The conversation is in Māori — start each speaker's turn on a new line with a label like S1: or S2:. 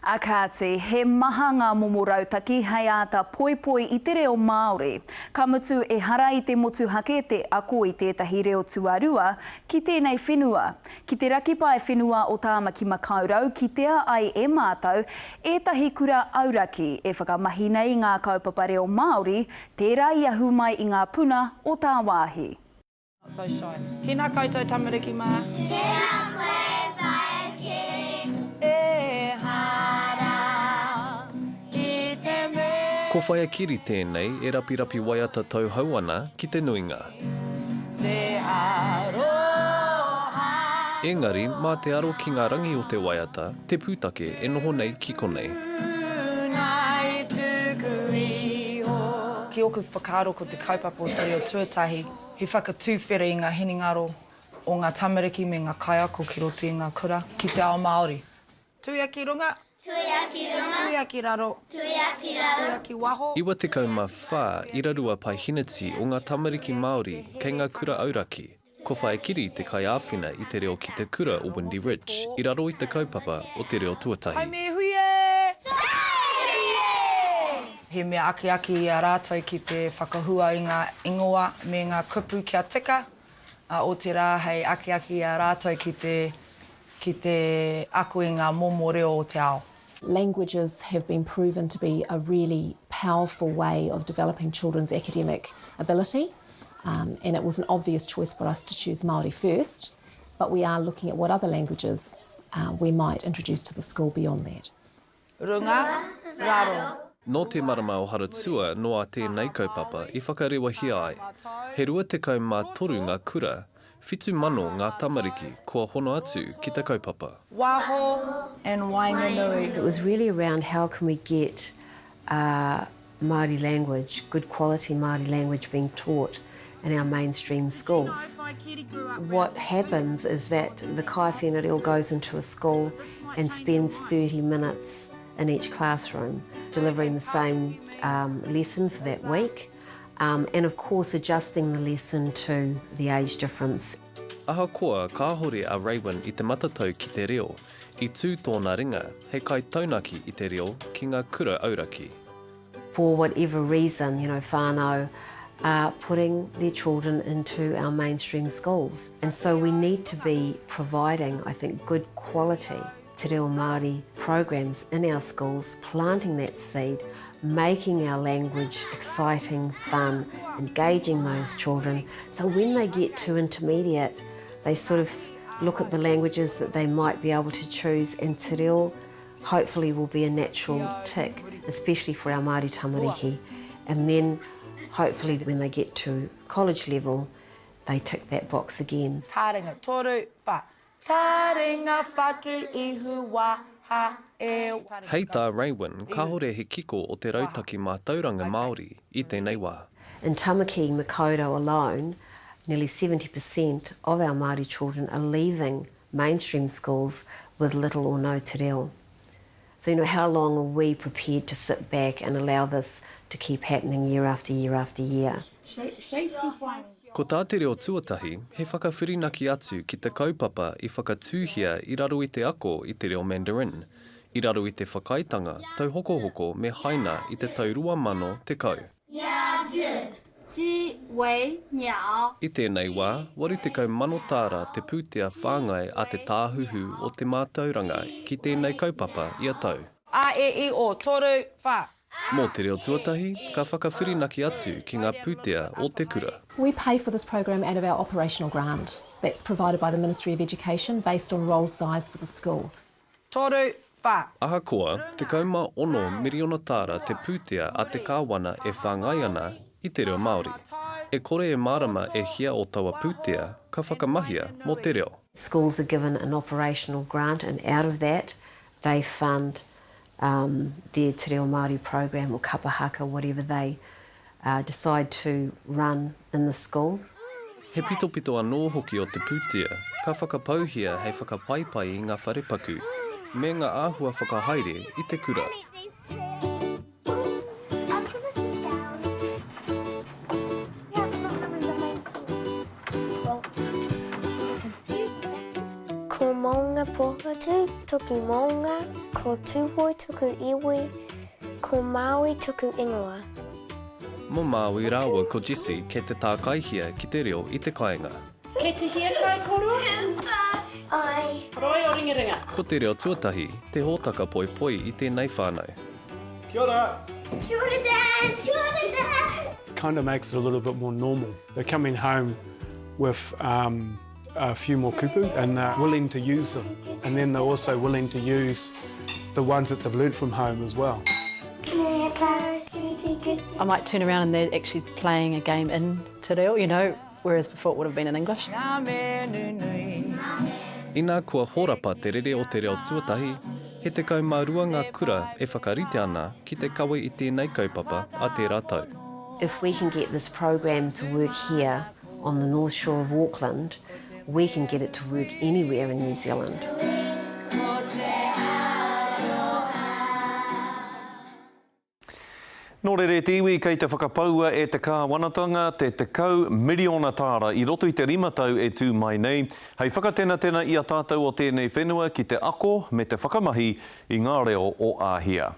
S1: Akate, he maha ngā momo rautaki hei ata poipoi i te reo Māori. Ka mutu e hara i te motu hake te ako i tētahi reo tuarua ki tēnei whenua. Ki te rakipae whenua o Tāmaki Makaurau, ki te ai e mātou, ētahi kura auraki e whakamahi nei ngā kaupapa reo Māori, tērā i ahu mai i ngā puna o tā wāhi.
S2: So shy. Tēnā koutou tamariki mā.
S3: Tēnā koe whaeke.
S2: E hara ki te me.
S4: Ko whaia kiri tēnei e rapirapi waiata tauhau ana ki te nuinga.
S2: Te aroha.
S4: Engari, mā te aro ki ngā rangi o te waiata, te pūtake e noho nei ki konei.
S2: Nai tuku iho. Ki oku whakaaro ko te kaupapa o te reo tuatahi, he whakatūwhere i ngā hiningaro o ngā tamariki me ngā kaiako ki roto i ngā kura ki te ao Māori. Tuia ki runga.
S3: Tuia ki runga.
S2: Tuia ki raro.
S3: Tuia ki raro.
S2: Tuia ki waho.
S4: Iwa te kaumā whā i rarua pai hinati o ngā tamariki Māori kei ngā kura auraki. Ko whae kiri te kai āwhina i te reo ki te kura o Windy Ridge, i raro i te kaupapa o te reo
S2: Hai
S4: tuatahi.
S2: me huie! He mea aki i a rātou ki te whakahua i ngā ingoa me ngā kupu kia tika. O te rā hei aki i a rātou ki te ako i ngā momo reo o te ao.
S5: Languages have been proven to be a really powerful way of developing children's academic ability, and it was an obvious choice for us to choose Māori first, but we are looking at what other languages we might introduce to the school beyond that.
S2: Runga, raro.
S4: Nō te marama o Haratua noa tēnei kaupapa i whakarewa hia ai. He rua te kaumā toru ngā kura, whitu mano ngā tamariki kua hono atu ki te kaupapa.
S2: Waho and Wainganui.
S6: It was really around how can we get Māori language, good quality Māori language being taught in our mainstream schools. What happens is that the kai whēnā reo goes into a school and spends 30 minutes in each classroom delivering the same lesson for that week, and of course adjusting the lesson to the age difference.
S4: Ahakoa ka hore a Raewyn i te matatau ki te reo, i tū tōna ringa hei kai taunaki i te reo ki ngā kura auraki.
S6: For whatever reason, whānau are putting their children into our mainstream schools. And so we need to be providing, I think, good quality te reo Māori programs in our schools, planting that seed, making our language exciting, fun, engaging those children. So when they get to intermediate, they sort of look at the languages that they might be able to choose, and te reo hopefully will be a natural tick, especially for our Māori tamariki. And then hopefully when they get to college level, they tick that box again.
S2: Tāringa toru wha. Tāringa whatu ihu wā ha e.
S4: Hei tā Raewyn, ka hore he kiko o te rautaki mā tauranga Māori i tēnei wā.
S6: In Tāmaki Makaurau alone, nearly 70% of our Māori children are leaving mainstream schools with little or no te reo. So, how long are we prepared to sit back and allow this to keep happening year after year after year?
S4: Ko tā te reo tuatahi, he whakawhirinaki atu ki te kaupapa i whakatūhia i raro i te ako i te reo Mandarin, i raro i te whakaitanga, tau hoko me haina i te tau 2010. I tēnei wā, wari te kau mano tāra te pūtea whāngai a te tāhuhu o te mātauranga ki tēnei kaupapa i a tau.
S2: A e I o toru wha.
S4: Mō te reo tuatahi, ka whakawhirinaki atu ki ngā pūtea o te kura.
S5: We pay for this program out of our operational grant that's provided by the Ministry of Education based on roll size for the school.
S2: Toru wha.
S4: Ahakoa, te kaumā 1 miriona tāra te pūtea a te kāwana e whāngai ana i te reo Māori. E kore e marama e hia o taua pūtea, ka whakamahia mō te reo.
S6: Schools are given an operational grant, and out of that they fund their te reo Māori program or kapahaka, whatever they decide to run in the school.
S4: He pitopito anō hoki o te pūtea, ka whakapauhia hei whakapaipai i ngā wharepaku, me ngā āhua whakahaere i te kura.
S3: Ko maunga poka tū
S7: toku Maunga, ko Tūpoi tuku iwi, ko Maui tuku ingoa.
S4: Mo Māui rāua ko Jessie kei te tākaihia ki te reo i te kāinga.
S2: Kei te hia kai koro?
S7: Ai.
S2: Roi o ringaringa.
S4: Ko te reo tuatahi, te hōtaka poi poi i tēnei whānau.
S3: Kia ora, Dad! Kia ora, Dad!
S8: Kind of makes it a little bit more normal. They're coming home with a few more kupu and they're willing to use them. And then they're also willing to use the ones that they've learned from home as well.
S9: I might turn around and they're actually playing a game in te reo, you know, whereas before it would have been in English.
S4: I nā kua horapa te rere o te reo tuatahi, he te kaumārua ngā kura e whakarite ana ki te kawe i tēnei kaupapa a te rātau.
S6: If we can get this program to work here on the North Shore of Auckland, we can get it to work anywhere in New Zealand.
S10: Nō rere te iwi kei te whakapaua e te kāwanatanga te tekau miriona tāra i roto i te rimatau e tū mai nei. Hei whakatena i a tātou o tēnei whenua ki te ako me te whakamahi i ngā reo o āhia.